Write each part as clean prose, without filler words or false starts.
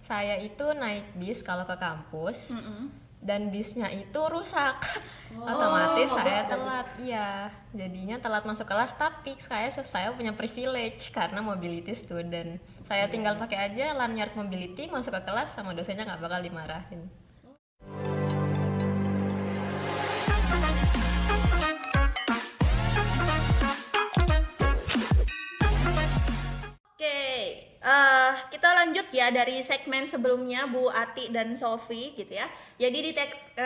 Saya itu naik bis kalau ke kampus dan bisnya itu rusak. Otomatis saya telat. Iya, jadinya telat masuk kelas, tapi saya punya privilege karena mobility student. Saya tinggal pakai aja lanyard mobility masuk ke kelas, sama dosennya nggak bakal dimarahin. Oke, kita lanjut ya dari segmen sebelumnya Bu Ati dan Sofi gitu ya. Jadi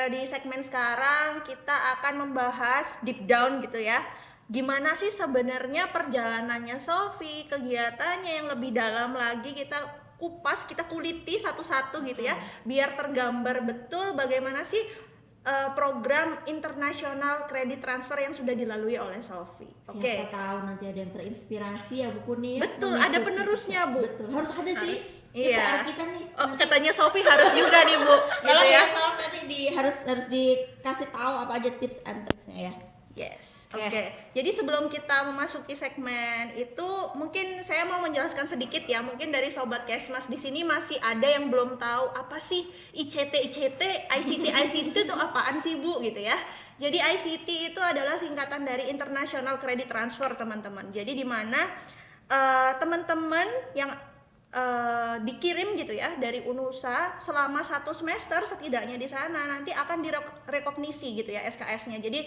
di segmen sekarang kita akan membahas deep down gitu ya. Gimana sih sebenarnya perjalanannya Sofi, kegiatannya yang lebih dalam lagi kita kupas, kita kuliti satu-satu gitu ya, biar tergambar betul bagaimana sih program internasional kredit transfer yang sudah dilalui oleh Sofi. Siapa tahu nanti ada yang terinspirasi ya Bu Kuni ya. Betul, ada penerusnya Bu. Betul, harus ada sih. Iya. PR kita nih. Oh, nanti. katanya Sofi harus juga nih Bu. Kalau gitu ya. salah nanti harus dikasih tahu apa aja tips and tricksnya ya. Yes. Oke. Jadi sebelum kita memasuki segmen itu, mungkin saya mau menjelaskan sedikit ya. Mungkin dari sobat Kesmas di sini masih ada yang belum tahu apa sih ICT, ICT itu apaan sih Bu gitu ya. Jadi ICT itu adalah singkatan dari International Credit Transfer teman-teman. Jadi di mana teman-teman yang dikirim gitu ya dari UNUSA selama 1 semester setidaknya di sana nanti akan direkognisi gitu ya SKS-nya. Jadi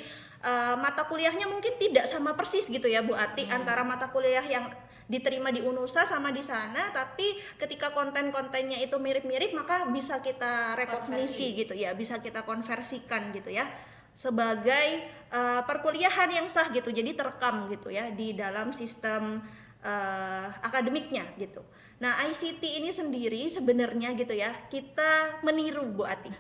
mata kuliahnya mungkin tidak sama persis gitu ya Bu Ati antara mata kuliah yang diterima di UNUSA sama di sana, tapi ketika konten-kontennya itu mirip-mirip maka bisa kita rekognisi gitu ya, bisa kita konversikan gitu ya sebagai perkuliahan yang sah gitu. Jadi terekam gitu ya di dalam sistem akademiknya gitu. Nah, ICT ini sendiri sebenarnya gitu ya, kita meniru Bu Ati.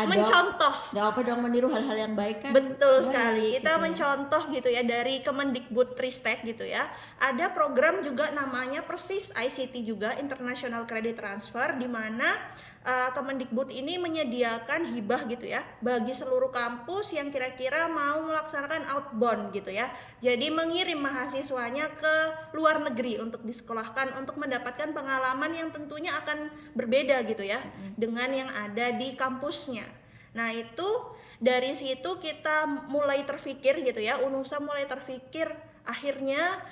Mencontoh. Gak apa dong meniru hal-hal yang baik kan. Betul sekali. Baik, Kita gitu mencontoh gitu ya dari Kemendikbud Ristek gitu ya. Ada program juga namanya persis ICT juga, International Credit Transfer, di mana Kemendikbud ini menyediakan hibah gitu ya bagi seluruh kampus yang kira-kira mau melaksanakan outbound gitu ya. Jadi mengirim mahasiswanya ke luar negeri untuk disekolahkan, untuk mendapatkan pengalaman yang tentunya akan berbeda gitu ya dengan yang ada di kampusnya. Nah, itu dari situ kita mulai terpikir gitu ya, UNUSA mulai terpikir, akhirnya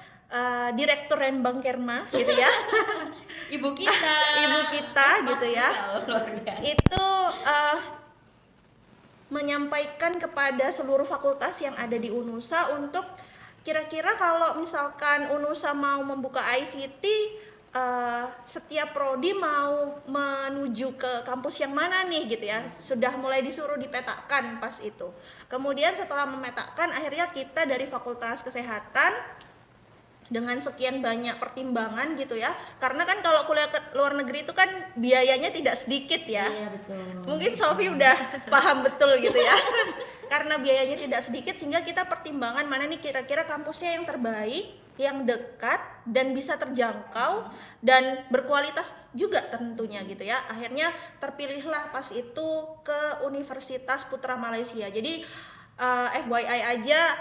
Direktur Renbang Kerma gitu ya. Ibu kita gitu ya. luar biasa. Itu menyampaikan kepada seluruh fakultas yang ada di UNUSA untuk kira-kira kalau misalkan UNUSA mau membuka ICT, setiap prodi mau menuju ke kampus yang mana nih gitu ya. Sudah mulai disuruh dipetakan pas itu. Kemudian setelah memetakan, akhirnya kita dari Fakultas Kesehatan dengan sekian banyak pertimbangan gitu ya, karena kan kalau kuliah ke luar negeri itu kan biayanya tidak sedikit ya. Iya betul. Mungkin Sofi udah paham betul gitu ya. Karena biayanya tidak sedikit sehingga kita pertimbangan mana nih kira-kira kampusnya yang terbaik, yang dekat dan bisa terjangkau dan berkualitas juga tentunya gitu ya. Akhirnya terpilihlah pas itu ke Universitas Putra Malaysia. Jadi FYI aja,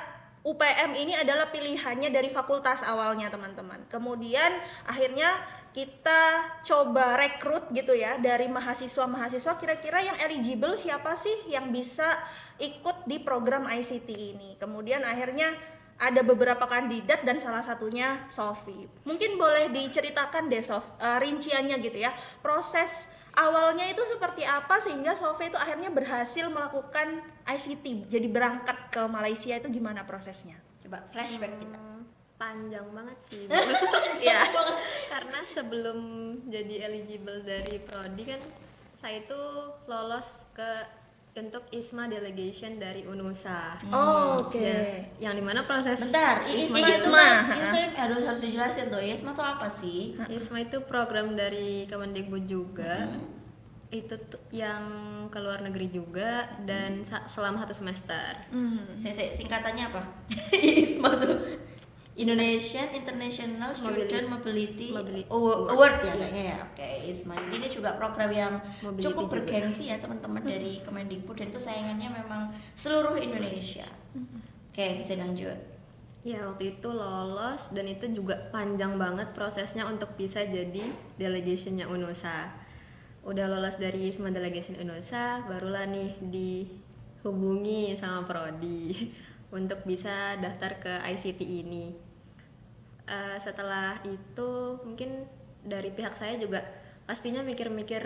UPM ini adalah pilihannya dari fakultas awalnya teman-teman. Kemudian akhirnya kita coba rekrut gitu ya dari mahasiswa-mahasiswa, kira-kira yang eligible siapa sih yang bisa ikut di program ICT ini. Kemudian akhirnya ada beberapa kandidat dan salah satunya Sofi. Mungkin boleh diceritakan deh Sof, rinciannya gitu ya. Proses awalnya itu seperti apa sehingga Sofi itu akhirnya berhasil melakukan ICT, jadi berangkat ke Malaysia itu gimana prosesnya? Coba flashback kita. Panjang banget sih. Ya. Karena sebelum jadi eligible dari prodi kan saya itu lolos untuk ISMA delegation dari UNUSA. Oke. Yang dimana proses Bentar, ISMA ISMA. harus dijelasin tuh. ISMA tuh apa sih? ISMA itu program dari Kemendikbud juga. Itu yang ke luar negeri juga dan selama 1 semester. Singkatannya apa? ISMA tuh Indonesian International Student Mobility Award ya kayaknya ya. Oke, ISMA. Jadi ini juga program yang Mobility cukup juga. bergengsi ya teman-teman dari Kemendikbud, dan itu saingannya memang seluruh Indonesia. Oke, bisa lanjut. Ya, waktu itu lolos dan itu juga panjang banget prosesnya untuk bisa jadi delegationnya UNUSA. udah lolos dari ISMA Delegation Indonesia, barulah nih dihubungi sama prodi untuk bisa daftar ke ICT ini. Setelah itu mungkin dari pihak saya juga pastinya mikir-mikir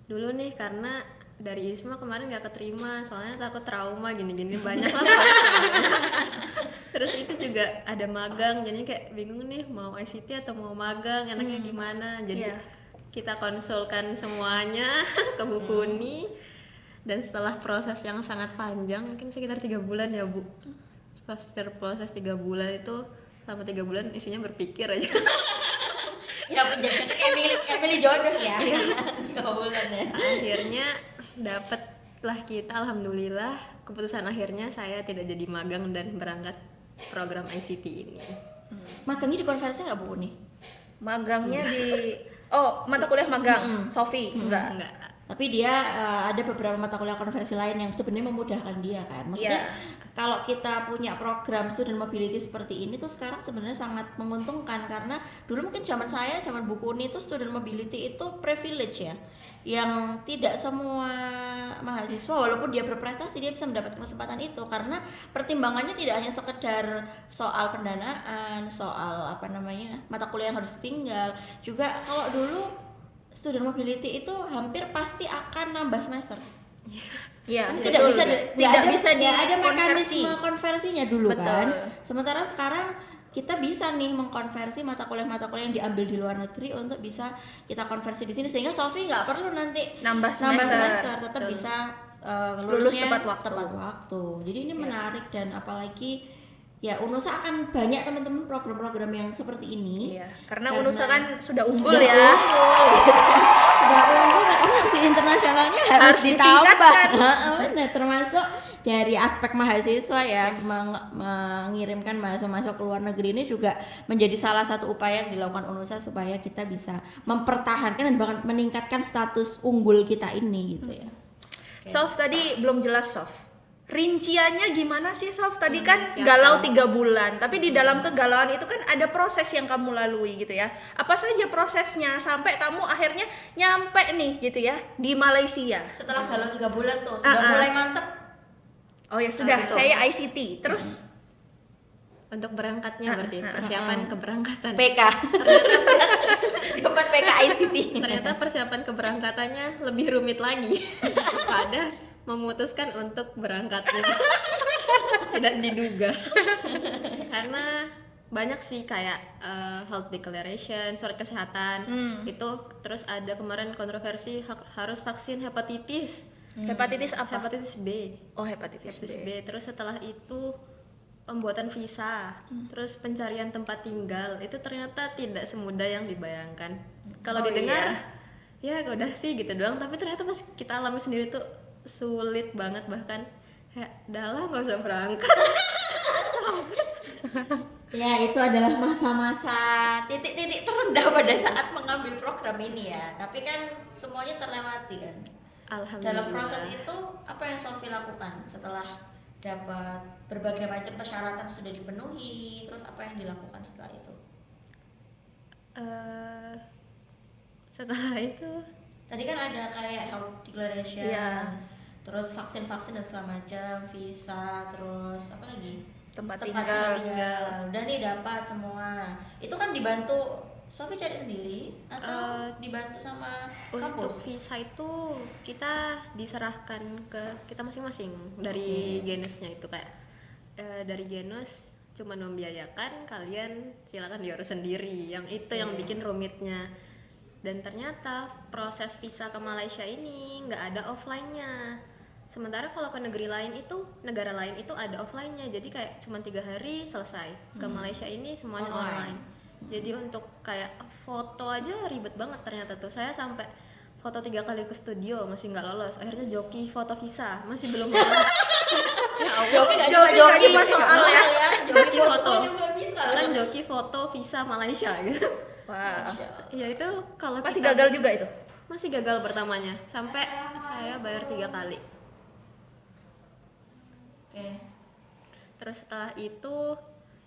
dulu nih, karena dari ISMA kemarin nggak keterima, soalnya takut trauma gini-gini banyak lah. Terus itu juga ada magang, jadi kayak bingung nih mau ICT atau mau magang, enaknya gimana. Jadi kita konsulkan semuanya ke Bu Kuni, dan setelah proses yang sangat panjang, mungkin sekitar 3 bulan ya Bu. Setelah proses 3 bulan itu, selama 3 bulan isinya berpikir aja. Ya jadi kayak milih jodoh ya. 3 bulan ya. Akhirnya dapatlah kita, alhamdulillah. Keputusan akhirnya saya tidak jadi magang dan berangkat program ICT ini. Magangnya dikonversi nggak Bu nih? Magangnya di mata kuliah magang. Sofi enggak. Tapi dia ada beberapa mata kuliah konversi lain yang sebenarnya memudahkan dia kan. Maksudnya kalau kita punya program student mobility seperti ini tuh sekarang sebenarnya sangat menguntungkan, karena dulu mungkin zaman Bu Kuni itu student mobility itu privilege ya, yang tidak semua mahasiswa walaupun dia berprestasi dia bisa mendapatkan kesempatan itu, karena pertimbangannya tidak hanya sekedar soal pendanaan, soal mata kuliah yang harus tinggal, juga kalau dulu student mobility itu hampir pasti akan nambah semester. Iya, Tidak bisa ada mekanisme konversinya dulu. Betul. Kan. Sementara sekarang kita bisa nih mengkonversi mata kuliah yang diambil di luar negeri untuk bisa kita konversi di sini, sehingga Sofi nggak perlu nanti nambah semester, tetap bisa lulus lulusnya tepat waktu. Jadi ini menarik, dan apalagi ya UNUSA akan banyak teman-teman program-program yang seperti ini. Iya, karena UNUSA kan sudah unggul ya. Sudah unggul, rekomendasi internasionalnya harus ditambah. Benar, termasuk dari aspek mahasiswa ya, mengirimkan mahasiswa ke luar negeri ini juga menjadi salah satu upaya yang dilakukan UNUSA supaya kita bisa mempertahankan dan bahkan meningkatkan status unggul kita ini gitu ya. Sof, tadi belum jelas Sof. Rinciannya gimana sih Sof? Tadi kan galau 3 bulan, tapi di dalam kegalauan itu kan ada proses yang kamu lalui gitu ya. Apa saja prosesnya sampai kamu akhirnya nyampe nih gitu ya di Malaysia? Setelah galau 3 bulan tuh sudah mulai mantep. Oh ya sudah, saya ICT. Terus Untuk berangkatnya berarti persiapan keberangkatan. PK. Persiapan PK ICT. Ternyata persiapan keberangkatannya lebih rumit lagi pada memutuskan untuk berangkatnya. Tidak diduga. Karena banyak sih kayak health declaration, surat kesehatan itu, terus ada kemarin kontroversi harus vaksin hepatitis. hepatitis apa? Hepatitis B. Oh, hepatitis B. Terus setelah itu pembuatan visa, terus pencarian tempat tinggal, itu ternyata tidak semudah yang dibayangkan. Kalau didengar ya udah sih gitu doang, tapi ternyata pas kita alami sendiri tuh sulit banget, bahkan ya udahlah nggak usah berangkat. Ya, itu adalah masa-masa titik-titik terendah pada saat mengambil program ini ya. Tapi kan semuanya terlewati kan. Alhamdulillah. Dalam proses itu apa yang Sofi lakukan setelah dapat berbagai macam persyaratan sudah dipenuhi, terus apa yang dilakukan setelah itu? Setelah itu Tadi kan ada kayak health declaration, terus vaksin-vaksin dan segala macam, visa, terus apa lagi? Tempat tinggal. tinggal. Udah nih dapat semua. Itu kan dibantu Sofi cari sendiri atau dibantu sama untuk kampus? visa itu kita diserahkan ke kita masing-masing dari genusnya itu, kayak dari genus cuma membiayakan, kalian silakan diurus sendiri. Yang itu yang bikin rumitnya. Dan ternyata proses visa ke Malaysia ini nggak ada offline-nya. Sementara kalau ke negara lain itu ada offline-nya. Jadi kayak cuma 3 hari selesai. Ke Malaysia ini semuanya online. Jadi untuk kayak foto aja ribet banget ternyata tuh. Saya sampai foto 3 kali ke studio masih nggak lolos. Akhirnya joki foto visa masih belum lolos. Ya Allah. Joki cuma soal ya. Joki foto juga bisa. kan joki foto visa Malaysia gitu. Wah. Ya itu kalau Masih kita gagal juga itu. masih gagal pertamanya sampai saya bayar 3 kali. Oke. Terus setelah itu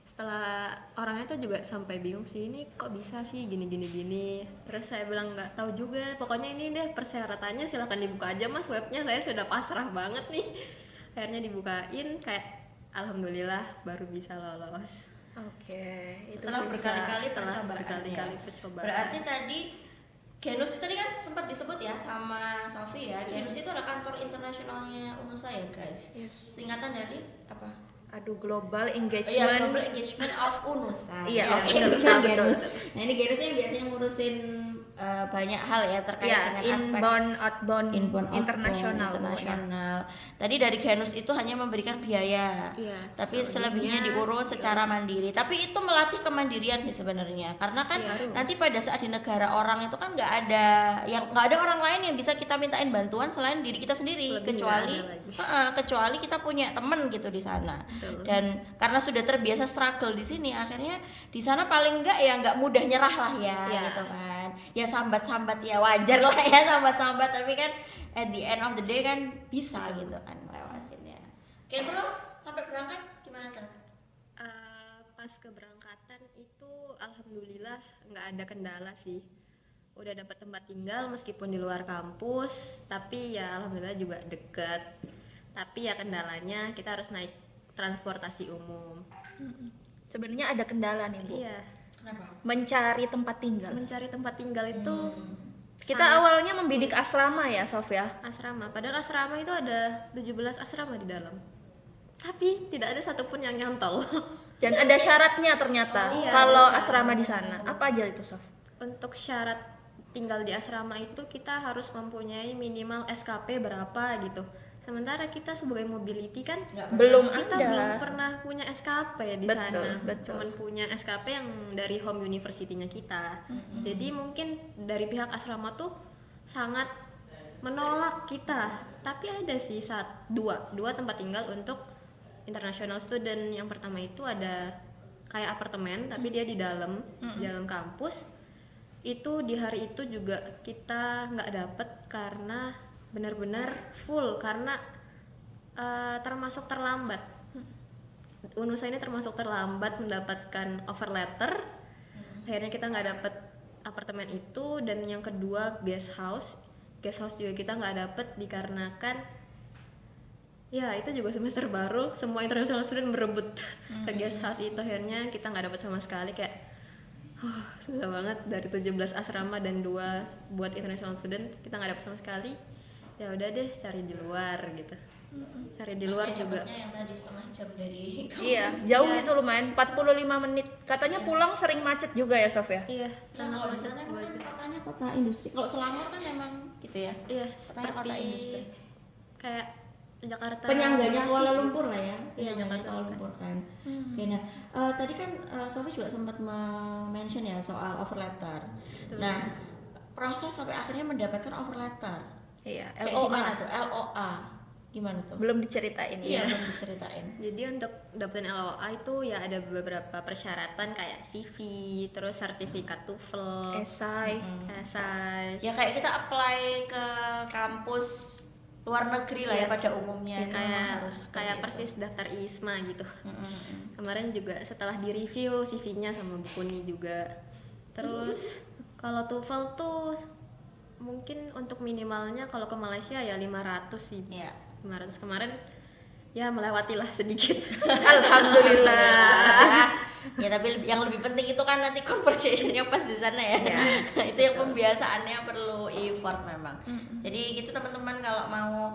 setelah orangnya tuh juga sampai bingung sih, ini kok bisa sih gini. Terus saya bilang nggak tahu juga, pokoknya ini deh persyaratannya, silakan dibuka aja mas webnya, saya sudah pasrah banget nih. Akhirnya dibukain, kayak alhamdulillah baru bisa lolos. Oke, itu Setelah bisa. berkali-kali Setelah percobaan berkali-kali ya. percobaan. Berarti tadi Genus tadi kan sempat disebut ya sama Sofi ya. Genus itu adalah kantor internasionalnya UNUSA ya guys. Yes. Singkatan dari apa? Aduh, Global Iya, Engagement. Global Engagement of UNUSA. Iya, Ya, of itu UNUSA, kan betul. Genus. Nah ini Genus yang biasanya ngurusin banyak hal ya terkait Ya, dengan aspek inbound, outbound, inbound, outbound, internasional. internasional. Tadi dari Genus itu hanya memberikan biaya, Iya, tapi selebihnya selebihnya diurus secara mandiri. Tapi itu melatih kemandirian sih sebenarnya, karena kan Iya, harus. nanti pada saat di negara orang itu kan nggak ada orang lain yang bisa kita mintain bantuan selain diri kita sendiri, Lebih kecuali nggak ada lagi. kecuali kita punya temen gitu di sana. Betul. Dan karena sudah terbiasa struggle di sini, akhirnya di sana paling nggak mudah nyerah lah ya, Iya. gitu kan. Ya sambat-sambat ya wajar lah ya, sambat-sambat, tapi kan at the end of the day kan bisa gitu kan lewatinnya. Oke, terus sampai berangkat gimana sih? Pas keberangkatan itu alhamdulillah nggak ada kendala sih, udah dapat tempat tinggal meskipun di luar kampus, tapi ya alhamdulillah juga deket. Tapi ya kendalanya kita harus naik transportasi umum. Sebenarnya ada kendala nih, Bu. Iya, Kenapa? Mencari tempat tinggal. mencari tempat tinggal itu Kita awalnya membidik asrama ya, Sof ya. asrama, padahal asrama itu ada 17 asrama di dalam, tapi tidak ada satupun yang nyantol. Dan ada syaratnya ternyata. Iya, Kalau ada asrama di sana, apa aja itu, Sof? Untuk syarat tinggal di asrama itu kita harus mempunyai minimal SKP berapa gitu. Sementara kita sebagai mobility kan Belum kita ada. belum pernah punya SKP di Betul, sana. betul. Cuman punya SKP yang dari home university-nya kita. Jadi mungkin dari pihak asrama tuh sangat menolak kita. Tapi ada sih dua tempat tinggal untuk international student. Yang pertama itu ada kayak apartemen tapi dia di dalam kampus. Itu di hari itu juga kita nggak dapet karena benar-benar full, karena termasuk terlambat. UNUSA ini termasuk terlambat mendapatkan offer letter. Akhirnya kita nggak dapet apartemen itu. Dan yang kedua guest house juga kita nggak dapet dikarenakan ya itu juga semester baru, semua international student berebut ke guest house itu. Akhirnya kita nggak dapet sama sekali, kayak susah banget. Dari 17 asrama dan 2 buat international student kita nggak dapet sama sekali. Ya udah deh cari di luar gitu. Cari di luar juga. Dapatnya yang tadi setengah jam dari kampus. Iya, jauh itu lumayan, 45 menit. Katanya pulang sering macet juga ya, Sof ya? Iya, Nah, sangat kalau di macet sana emang buat- kan kotanya kota industri. Kalau Selangor kan memang gitu ya. Iya, Katanya kota seperti industri. kayak Jakarta. Penyangganya Bekasi Kuala gitu. Lumpur lah ya. Iya, Penyangganya Jakarta, Kuala Lumpur kan. Oke, nah tadi kan Sofi juga sempat mention ya soal offer letter. Betul. Nah, proses sampai akhirnya mendapatkan offer letter. Iya, Kayak LOA. gimana tuh? LOA. Gimana tuh? Belum diceritain Iya, ya. belum diceritain. Jadi untuk dapetin LOA itu ya ada beberapa persyaratan kayak CV, terus sertifikat TOEFL, Esai. esai. Ya kayak kita apply ke kampus luar negeri lah ya pada umumnya. Ya, Itu kayak memang harus seperti kayak itu. persis daftar ISMA gitu. Mm-mm. Kemarin juga setelah direview CV-nya sama Bu Kuni juga. Terus kalau TOEFL tuh mungkin untuk minimalnya kalau ke Malaysia ya 500 sih. Iya. 500 kemarin ya melewati lah sedikit. Alhamdulillah. Ya tapi yang lebih penting itu kan nanti conversationnya pas di sana ya. Itu yang pembiasaannya perlu effort memang. Jadi gitu teman-teman, kalau mau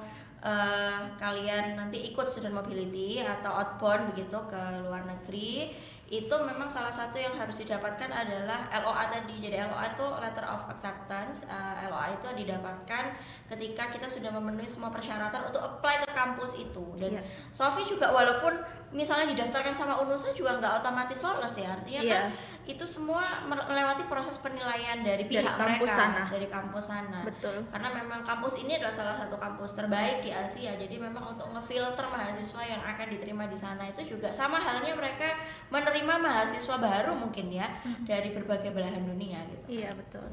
kalian nanti ikut student mobility atau outbound begitu ke luar negeri, itu memang salah satu yang harus didapatkan adalah LOA tadi. Jadi LOA itu letter of acceptance. LOA itu didapatkan ketika kita sudah memenuhi semua persyaratan untuk apply ke kampus itu. Dan Sofi juga walaupun misalnya didaftarkan sama UNUSA juga nggak otomatis lolos ya. Artinya kan itu semua melewati proses penilaian dari pihak kampus mereka, sana. dari kampus sana. Betul. Karena memang kampus ini adalah salah satu kampus terbaik di Asia. Jadi memang untuk ngefilter mahasiswa yang akan diterima di sana itu juga sama halnya mereka menerima mahasiswa baru mungkin ya dari berbagai belahan dunia gitu. Iya, betul.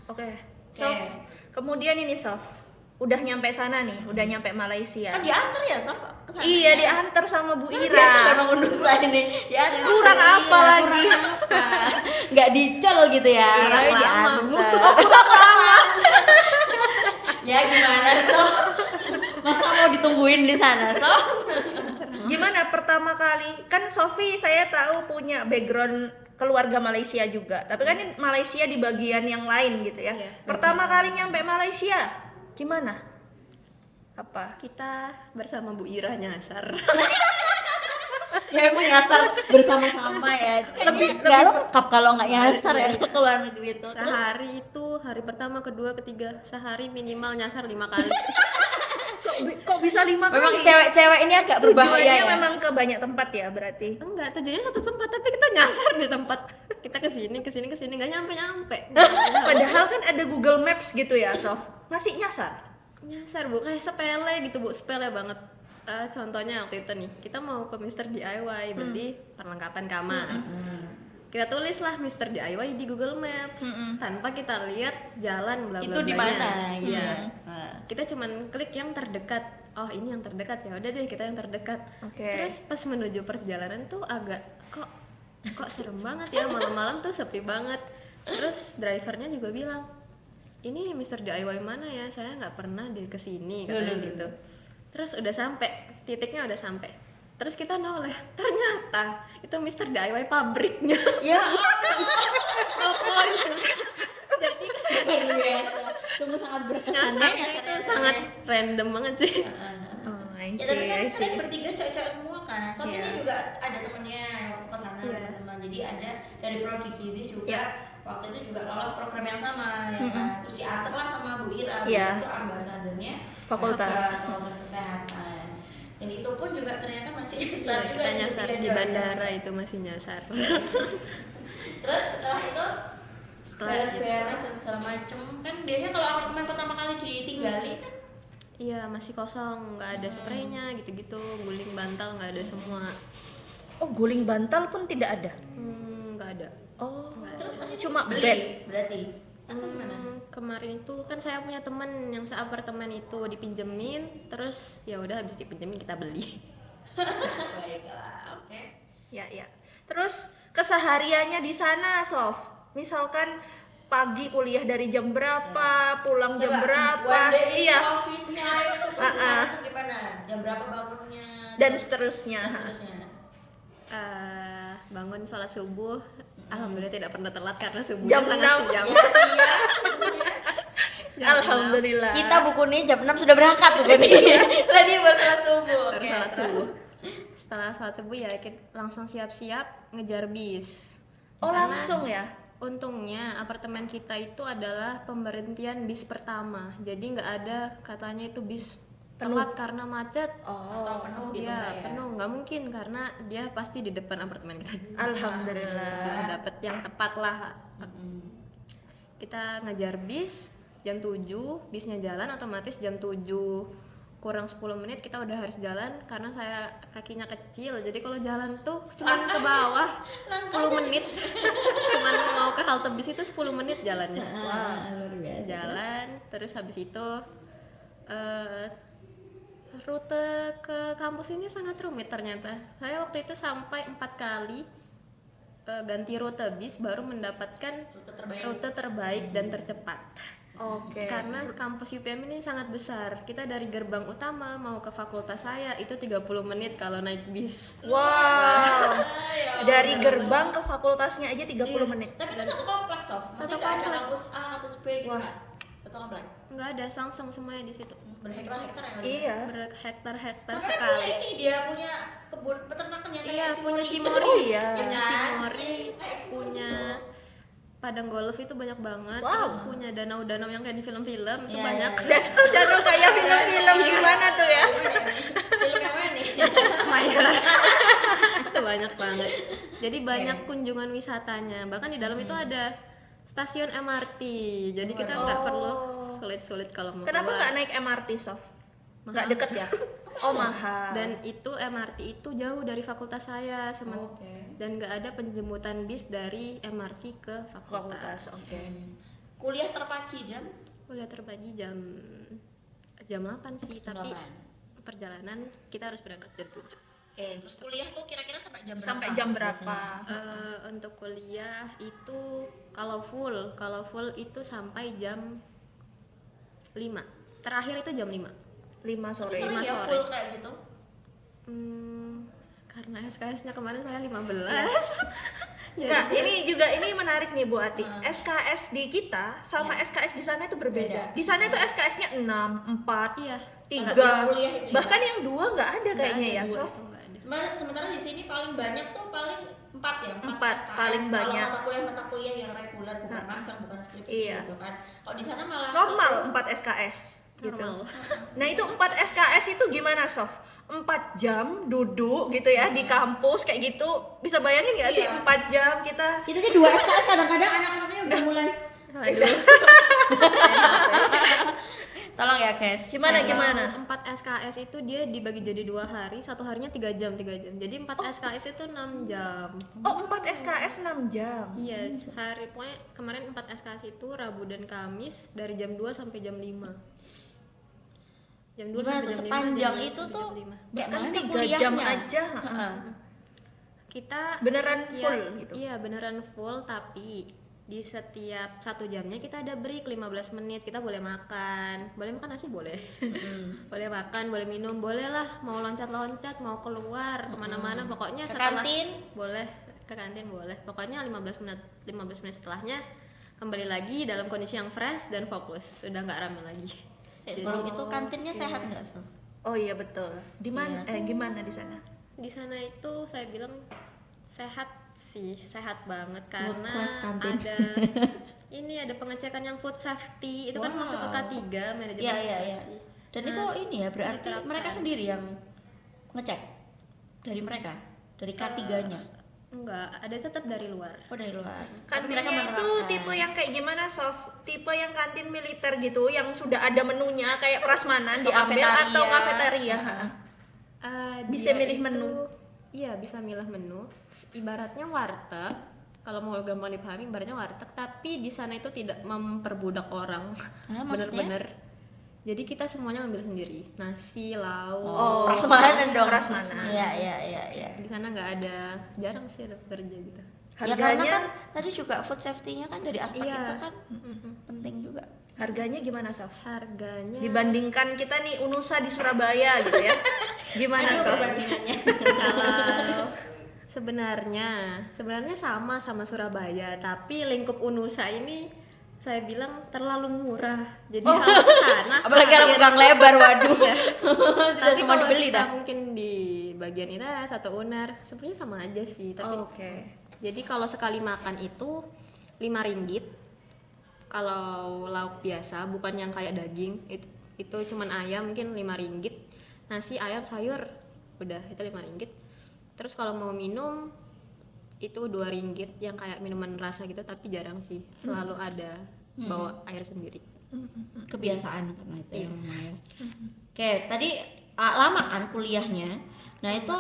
Oke. Sof, kemudian ini Sof, udah nyampe sana nih, udah nyampe Malaysia. Kan diantar ya Sof ke sana. Iya, ya? diantar sama Bu Biasa Ira. memang Undusa ini. Diantar. Kurang Iya, apa lagi? kurang apa? Nggak dicol gitu ya. Kurang Tapi lama, Bu. diantar. Ya gimana Sof? Masa mau ditungguin di sana Sof? Gimana pertama kali? Kan Sofi saya tahu punya background keluarga Malaysia juga. Tapi kan ini Malaysia di bagian yang lain gitu ya. Iya. Pertama kali nyampe Malaysia, gimana? Apa? Kita bersama Bu Ira nyasar. Ya emang nyasar bersama-sama ya. Lebih nggak lengkap kalau nggak nyasar ya ke luar negeri itu. Terus Sehari itu hari pertama, kedua, ketiga, sehari minimal nyasar 5 kali. Kok bisa 5 kali? memang cewek-cewek ini agak berbahaya Tujuannya ya. memang ke banyak tempat ya berarti. Enggak, tujuannya satu tempat tapi kita nyasar di tempat. Kita kesini nggak nyampe. Padahal kan ada Google Maps gitu ya, Sof. Masih nyasar. Nyasar Bu, kayak sepele gitu Bu, sepele banget. Contohnya waktu itu nih, kita mau ke Mr. DIY, berarti perlengkapan kamar. Kita tulislah Mr. DIY di Google Maps tanpa kita lihat jalan bla bla Itu di mana? Iya. Nah. Kita cuman klik yang terdekat. Oh, ini yang terdekat ya. Udah deh, kita yang terdekat. Oke. Terus pas menuju perjalanan tuh agak kok serem banget ya, malam-malam tuh sepi banget. Terus drivernya juga bilang, "Ini Mr. DIY mana ya? Saya nggak pernah di kesini," katanya gitu. Terus udah sampai, titiknya udah sampai. Terus kita noleh, ternyata itu Mr. DIY pabriknya. Ya, Pokoknya. Jadi kan luar biasa. Sungguh sangat berkesan ya nyasarnya itu nyasarnya. sangat random banget sih. Oh, I Ya tapi kan see, I see. kalian bertiga cewek-cewek semua kan. Sof Iya. ini juga ada temennya yang waktu kesana Iya. teman. Jadi ada dari Prodi Gizi juga. Iya. Waktu itu juga lolos program yang sama ya kan. Terus diantar lah sama Bu Ira. Bu Iya. Ira itu ambasadornya Fakultas. Fakultas Kesehatan. Dan itu pun juga ternyata masih nyasar juga. Kita nyasar bertiga di cewek-cewek. bandara itu masih nyasar. Terus setelah itu Setelah beres-beres dan segala macem kan biasanya kalau apartemen pertama kali ditinggali kan iya masih kosong, nggak ada spraynya gitu-gitu, guling bantal nggak ada semua. Oh, guling bantal pun tidak ada. Nggak ada. Oh, terus akhirnya cuma bed. beli berarti atau gimana? Kemarin itu kan saya punya temen yang seapartemen itu dipinjemin, terus ya udah habis dipinjemin kita beli. Baiklah, oke. Ya, ya. Terus kesehariannya di sana, Sof. Misalkan pagi kuliah dari jam berapa, pulang jam berapa, one day in iya, office-nya itu perjalanan itu gimana? Jam berapa bangunnya? dan terus- seterusnya. dan seterusnya. Bangun sholat subuh, alhamdulillah tidak pernah telat karena subuhnya Jam sangat 6. siang. Ya, siap. Jam Alhamdulillah. Kita buku nih jam 6 sudah berangkat buku nih. Tadi baru sholat subuh. Baru Oke, sholat terus? subuh. Setelah sholat subuh ya kita langsung siap-siap ngejar bis. Oh, Karena langsung ya. Untungnya apartemen kita itu adalah pemberhentian bis pertama, jadi nggak ada katanya itu bis telat karena macet. Atau penuh gitu Iya, nggak ya? penuh nggak mungkin karena dia pasti di depan apartemen kita. Alhamdulillah. Dapet yang tepat lah. Kita ngejar bis jam 7, bisnya jalan otomatis jam 7 kurang 10 menit kita udah harus jalan karena saya kakinya kecil. Jadi kalau jalan tuh cuman ke bawah 10 menit. Cuman mau ke halte bis itu 10 menit jalannya. Luar biasa. Jalan terus habis itu rute ke kampus ini sangat rumit ternyata. Saya waktu itu sampai 4 kali ganti rute bis baru mendapatkan rute terbaik dan tercepat. Oke. Karena kampus UPM ini sangat besar. Kita dari gerbang utama mau ke fakultas saya itu 30 menit kalau naik bis. Wow. Dari gerbang ke fakultasnya aja 30 Iya. menit. Tapi itu satu kompleks loh. Maksudnya Satu nggak ada kompleks. kampus A, kampus B gitu Wah. nggak? Satu kompleks. Nggak ada sangsang semuanya di situ. Berhektar-hektar ya. Iya. Berhektar-hektar Sampai sekali. punya ini dia punya kebun peternakan yang Iya, kayak punya Cimori. Cimori. Oh iya. Punya Ya kan? Cimori, Iya, kayak Cimori punya gitu. padang golf itu banyak banget. Wow. Terus punya danau-danau yang kayak di film-film itu Iya, banyak. iya, Danau kayak film-film gimana tuh ya? Film yang mana nih? Maya. Itu banyak banget. Jadi banyak kunjungan wisatanya. Bahkan di dalam itu ada stasiun MRT. Jadi kita nggak perlu sulit-sulit kalau mau Kenapa keluar. nggak naik MRT, Sof? Nggak deket ya? Oh, mahal. Dan itu MRT itu jauh dari fakultas saya dan nggak ada penjemputan bis dari MRT ke fakultas, fakultas. oke. Kuliah terpagi jam Kuliah terbagi jam jam 8 sih, Jam tapi 8. perjalanan kita harus berangkat jam 7. Oke, terus kuliah tuh kira-kira sampai jam berapa? Sampai jam berapa? biasanya? Untuk kuliah itu kalau full itu sampai jam 5. Terakhir itu jam 5. 5 Tapi sore. sering 5 ya sore. full kayak gitu. Karena SKS-nya kemarin saya 15. Enggak, ini menarik nih Bu Ati. SKS di kita sama SKS di sana itu berbeda. Beda. Di sana itu SKS-nya 6, 4, Iya. 3. Kuliah itu Bahkan yang 2 nggak ada kayaknya ya, Nggak ada, Sof. itu nggak ada. Sementara di sini paling banyak tuh paling 4 ya, 4 SKS. paling banyak. Kalau mata kuliah yang reguler bukan magang, bukan skripsi Iya. gitu kan. Kalau di sana malah Normal satu- 4 SKS gitu. Normal. Nah, itu 4 SKS itu gimana, Sof? 4 jam duduk gitu ya di kampus kayak gitu. Bisa bayangin nggak sih Iya. 4 jam kita kita aja 2 SKS kadang-kadang anak-anaknya udah mulai Waduh. tolong ya guys. gimana Kalau gimana? 4 SKS itu dia dibagi jadi 2 hari, satu harinya 3 jam. Jadi 4 SKS itu 6 jam. Oh, 4 SKS 6 jam. Iya, hari pokoknya kemarin 4 SKS itu Rabu dan Kamis dari jam 2 sampai jam 5. Jam 2 Gimana sampai tuh jam 5, sepanjang jam 2 itu sampai tuh jam 5. kayak Bahkan mana 3 jam kuliahnya? aja. Heeh. Kita Beneran setiap- full gitu? Iya, beneran full, tapi di setiap 1 jamnya kita ada break 15 menit. Kita boleh makan nasi boleh. Boleh makan, boleh minum, boleh lah mau loncat-loncat, mau keluar kemana-mana, pokoknya Ke setelah kantin? boleh, ke kantin boleh. Pokoknya 15 menit setelahnya kembali lagi dalam kondisi yang fresh dan fokus, udah nggak rame lagi. Sebelum itu kantinnya sehat nggak so? Oh iya betul. Di mana? Gimana di sana? Di sana itu saya bilang sehat sih, sehat banget World karena class kantin. ada pengecekan yang food safety itu kan Wow. masuk ke K3 manajemen Iya food iya iya. safety. Dan Nah, itu ini ya berarti diterapkan. mereka sendiri yang ngecek dari mereka, dari K3-nya. Enggak, ada tetap dari luar. Oh dari luar. Tapi mereka Kantinnya itu menerapkan. tipe yang kayak gimana, Sof? Tipe yang kantin militer gitu, yang sudah ada menunya kayak prasmanan Atau diambil kafetaria. atau kafetaria? Bisa Dia milih itu- menu? Iya, bisa milih menu. Ibaratnya warteg. Kalau mau gampang dipahami, ibaratnya warteg, tapi di sana itu tidak memperbudak orang. Ah, maksudnya? Bener-bener. Jadi kita semuanya ambil sendiri. Nasi, lauk. Oh, prasmanan dong. prasmanan. Iya iya iya iya. Di sana nggak ada, jarang sih ada pekerja gitu. Ya karena Harganya kan tadi juga food safety-nya kan dari aspek Iya. itu kan penting juga. harganya gimana, Sof? Harganya Dibandingkan kita nih Unusa di Surabaya gitu ya. Gimana, Aduh, Sof? perbandingannya. kalau sebenarnya sama Surabaya, tapi lingkup Unusa ini saya bilang terlalu murah. Jadi kalau ke sana Apalagi kalau kaget. gang lebar, waduh. Iya. Tidak Tapi semua kalau dibeli kita dah. mungkin di bagian itu satu unar, sebenarnya sama aja sih. Tapi Oke. jadi kalau sekali makan itu 5 ringgit. Kalau lauk biasa, bukan yang kayak daging, itu cuman ayam mungkin 5 ringgit. Nasi, ayam, sayur, udah itu 5 ringgit. Terus kalau mau minum itu 2 ringgit yang kayak minuman rasa gitu, tapi jarang sih. Selalu ada bawa air sendiri. Kebiasaan karena itu Iya. yang namanya. Oke, tadi lama kan kuliahnya. Nah, itu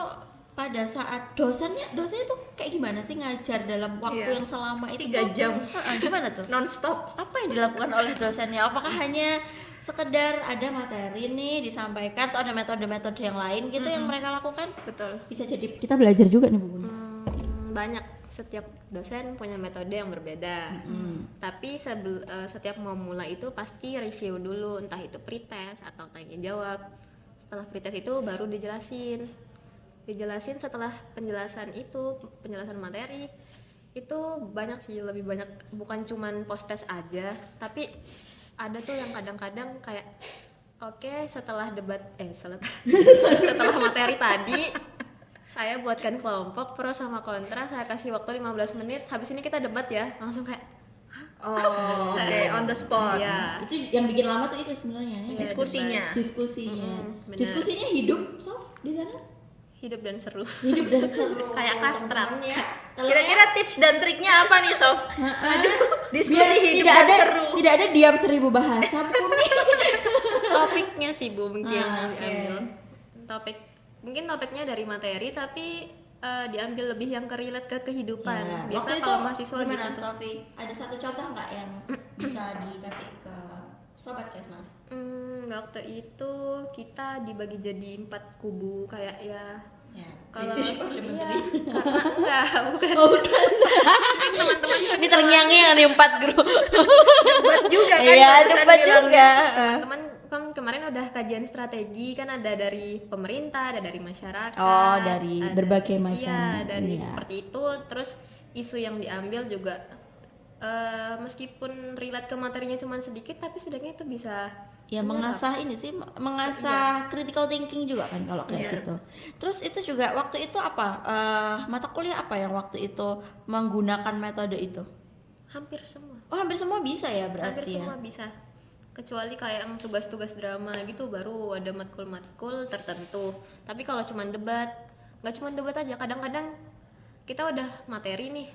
pada saat dosennya tuh kayak gimana sih ngajar dalam waktu Iya. yang selama itu 3 tuh? jam. Gimana tuh? Non-stop. Apa yang dilakukan oleh dosennya? Apakah hanya sekedar ada materi nih disampaikan atau ada metode-metode yang lain gitu yang mereka lakukan? Betul. Bisa jadi kita belajar juga nih, Bu. Banyak, setiap dosen punya metode yang berbeda. Tapi setiap mau mulai itu pasti review dulu, entah itu pretest atau tanya jawab. Setelah pretest itu baru dijelasin setelah penjelasan materi itu banyak sih, lebih banyak, bukan cuman post test aja, tapi ada tuh yang kadang-kadang kayak oke, setelah setelah materi tadi saya buatkan kelompok pro sama kontra, saya kasih waktu 15 menit, habis ini kita debat ya, langsung kayak Oh, oke, on the spot. ya Itu yang bikin lama tuh itu sebenarnya. Iya, Diskusinya. Diskusinya. benar. Diskusinya hidup, so di sana. hidup dan seru. Hidup dan seru. Kayak kastrat. Temen-temen ya. Kalau Kira-kira tips dan triknya apa nih, Sof? Diskusi biar hidup tidak dan ada seru. tidak ada diam 1000 bahasa pun nih. Topiknya sih Bu mungkin Ah, diambil. Topiknya dari materi, tapi diambil lebih yang relate ke kehidupan. Ya, Biasa waktu itu kalau mahasiswa gimana, gitu. Sofi? Ada satu contoh nggak yang bisa dikasih ke sobat Kesmas? waktu itu kita dibagi jadi 4 kubu kayak ya. Kalau British Parliamentary. iya, karena enggak, bukan. Oh, bukan. Teman-teman Ini terngiang-ngiang nih 4 grup. Debat juga kan, Iya, barusan debat bilangnya. juga. teman kan kemarin udah kajian strategi kan, ada dari pemerintah, ada dari masyarakat. Oh, dari ada- berbagai macam. Iya, dari Iya. seperti itu. Terus isu yang diambil juga meskipun relate ke materinya cuma sedikit, tapi setidaknya itu bisa Ya mengasah ini sih, mengasah critical thinking juga kan kalau kayak Iya. gitu. Terus itu juga waktu itu apa, mata kuliah apa yang waktu itu menggunakan metode itu? hampir semua. Oh hampir semua bisa ya Hampir berarti ya? semua bisa. Kecuali kayak yang tugas-tugas drama gitu baru ada matkul-matkul tertentu. Tapi kalau cuma debat, nggak cuma debat aja. Kadang-kadang kita udah materi nih,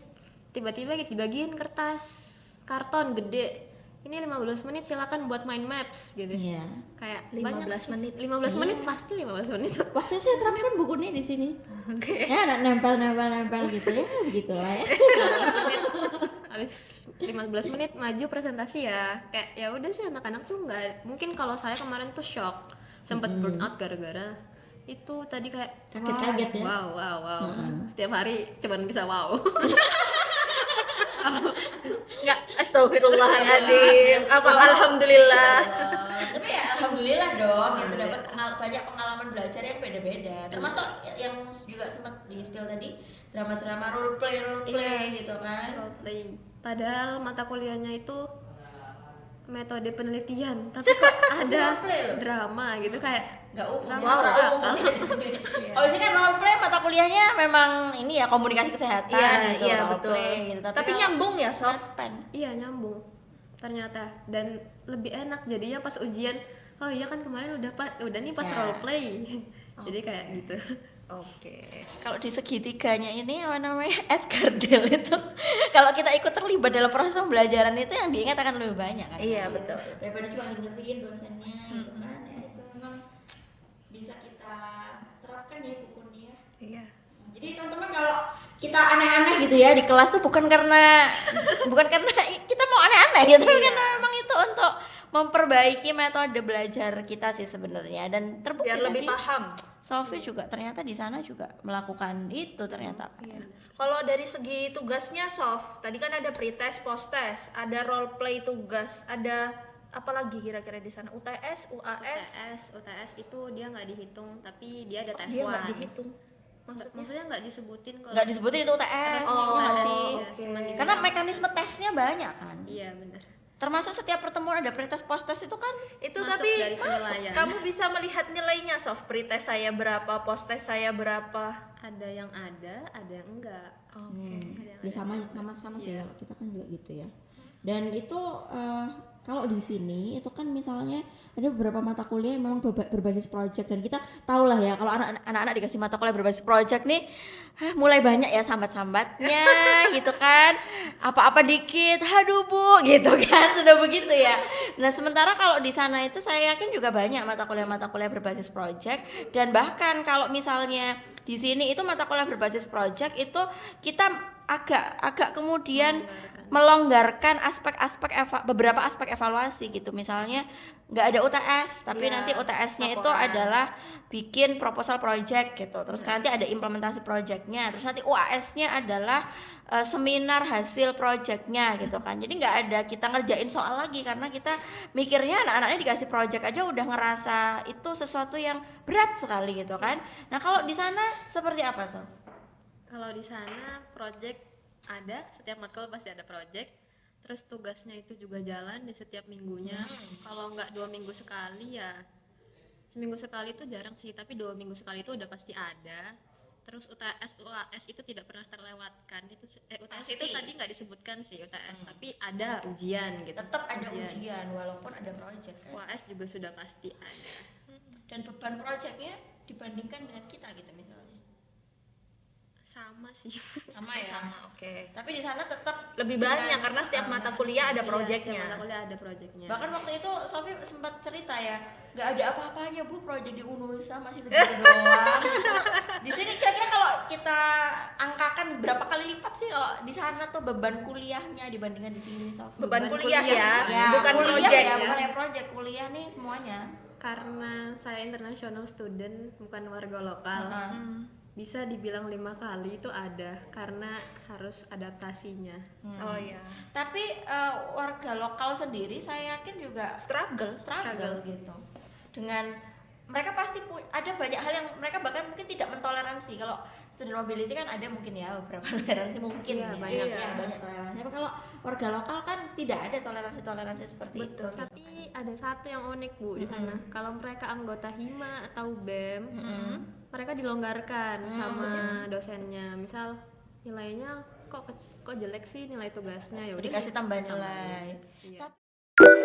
tiba-tiba dibagiin kertas karton gede. Ini 15 menit silakan buat main maps gitu. Iya. Kayak 15 banyak sih. menit. 15 menit pasti 15 menit. Waktu itu saya terapkan bukunya di sini. Oke. Ya nempel gitu ya, begitulah ya. 15 menit. Habis 15 menit maju presentasi ya. Kayak ya udah sih, anak-anak tuh nggak, mungkin kalau saya kemarin tuh shock, sempet burn out gara-gara itu tadi kayak Kaget-kaget ya. wow. Setiap hari cuman bisa wow. Nggak, astagfirullahaladzim. Apa alhamdulillah. Tapi ya alhamdulillah dong, itu dapat banyak pengalaman belajar yang beda-beda. Termasuk yang juga sempat di spill tadi, drama-drama role play gitu kan. Roleplay. Padahal mata kuliahnya itu metode penelitian, tapi kok ada Roleplay loh. drama gitu, kayak Nggak umum. nggak ya, masuk soalnya akal. umum. Kalau sini kan role play mata kuliahnya memang ini ya komunikasi kesehatan Iya, gitu, iya role betul. play gitu. Tapi kalau nyambung ya, Sof. Advan. Iya, nyambung ternyata, dan lebih enak jadinya pas ujian. Oh iya kan kemarin udah nih pas Ya. role play. Jadi kayak gitu. Oke. Kalau di segitiganya ini apa namanya Edgar Dale itu kalau kita ikut terlibat dalam proses pembelajaran itu yang diingat akan lebih banyak kan. Iya, betul. Daripada cuma dengerin dosennya gitu kan ya, itu memang bisa kita terapkan ya bukunya. Iya. Jadi teman-teman kalau kita aneh-aneh gitu ya di kelas tuh bukan karena kita mau aneh-aneh gitu, Iya. karena memang itu untuk memperbaiki metode belajar kita sih sebenarnya, dan terbukti Biar lebih tadi paham. Sofi juga ternyata di sana juga melakukan itu ternyata. Iya. Kalau dari segi tugasnya, Sof, tadi kan ada pretest, posttest, ada role play tugas, ada apa lagi kira-kira di sana? UTS, UAS? UTS itu dia nggak dihitung, tapi dia ada tes Dia nggak one. dihitung. Maksudnya? Maksudnya nggak disebutin kalau Nggak disebutin itu UTS. resmi Oh, nggak sih, oke. cuman dibilang. Karena mekanisme tesnya banyak kan. Iya benar. Termasuk setiap pertemuan ada pretest posttest itu kan. Itu Masuk tapi dari penilaian. kamu bisa melihat nilainya, Sof. Pretest saya berapa, posttest saya berapa? Ada yang ada yang enggak. Ya sama sih kalau kita kan juga gitu ya. Dan itu kalau di sini itu kan misalnya ada beberapa mata kuliah yang memang berbasis project, dan kita tahu lah ya kalau anak-anak dikasih mata kuliah berbasis project nih mulai banyak ya sambat-sambatnya gitu kan, apa-apa dikit haduh bu gitu kan, sudah begitu ya. Nah sementara kalau di sana itu saya yakin juga banyak mata kuliah berbasis project, dan bahkan kalau misalnya di sini itu mata kuliah berbasis project itu kita agak kemudian melonggarkan beberapa aspek evaluasi gitu. Misalnya nggak ada UTS, tapi Ya, nanti UTS-nya itu laporan. adalah bikin proposal project gitu. Terus nanti ada implementasi projectnya. Terus nanti UAS-nya adalah seminar hasil projectnya gitu kan. Jadi nggak ada kita ngerjain soal lagi, karena kita mikirnya anak-anaknya dikasih project aja udah ngerasa itu sesuatu yang berat sekali gitu kan. Nah kalau di sana seperti apa Sof? Kalau di sana project ada, setiap matkul pasti ada project. Terus tugasnya itu juga jalan di setiap minggunya. Kalau nggak 2 minggu sekali ya seminggu sekali itu jarang sih, tapi 2 minggu sekali itu udah pasti ada. Terus UTS, UAS itu tidak pernah terlewatkan. UTS Pasti. itu tadi nggak disebutkan sih UTS, tapi ada ujian gitu. Tetap ada ujian walaupun ada project kan. UAS juga sudah pasti ada. Dan beban projectnya dibandingkan dengan kita gitu misalnya. Sama sih. Sama ya. Sama, oke. Tapi di sana tetap Lebih banyak karena setiap mata kuliah ada Iya, proyeknya. setiap mata kuliah ada proyeknya. bahkan waktu itu Sofi sempat cerita ya, nggak ada apa-apanya Bu proyek di Unusa, masih segitu doang. Di sini kira-kira kalau kita angkakan berapa kali lipat sih kalau di sana tuh beban kuliahnya dibandingkan di sini Sofi? Beban Beban kuliah kuliah, ya, bukan kuliah proyek. ya, bukan ya project, kuliah nih semuanya. Karena saya international student bukan warga lokal. Bisa dibilang 5 kali itu ada karena harus adaptasinya. Oh iya. Tapi warga lokal sendiri saya yakin juga Struggle. struggle gitu. Dengan mereka pasti ada banyak hal yang mereka bahkan mungkin tidak mentoleransi. Kalau student mobility kan ada mungkin ya beberapa toleransi mungkin Iya, ya, banyak. ya banyak toleransi. Tapi kalau warga lokal kan tidak ada toleransi seperti itu. Tapi ada satu yang unik Bu di sana. Kalau mereka anggota HIMA atau BEM, mereka dilonggarkan sama dosennya. Misal nilainya kok jelek sih nilai tugasnya, ya udah Dikasih tambahan nilai. Iya. Tapi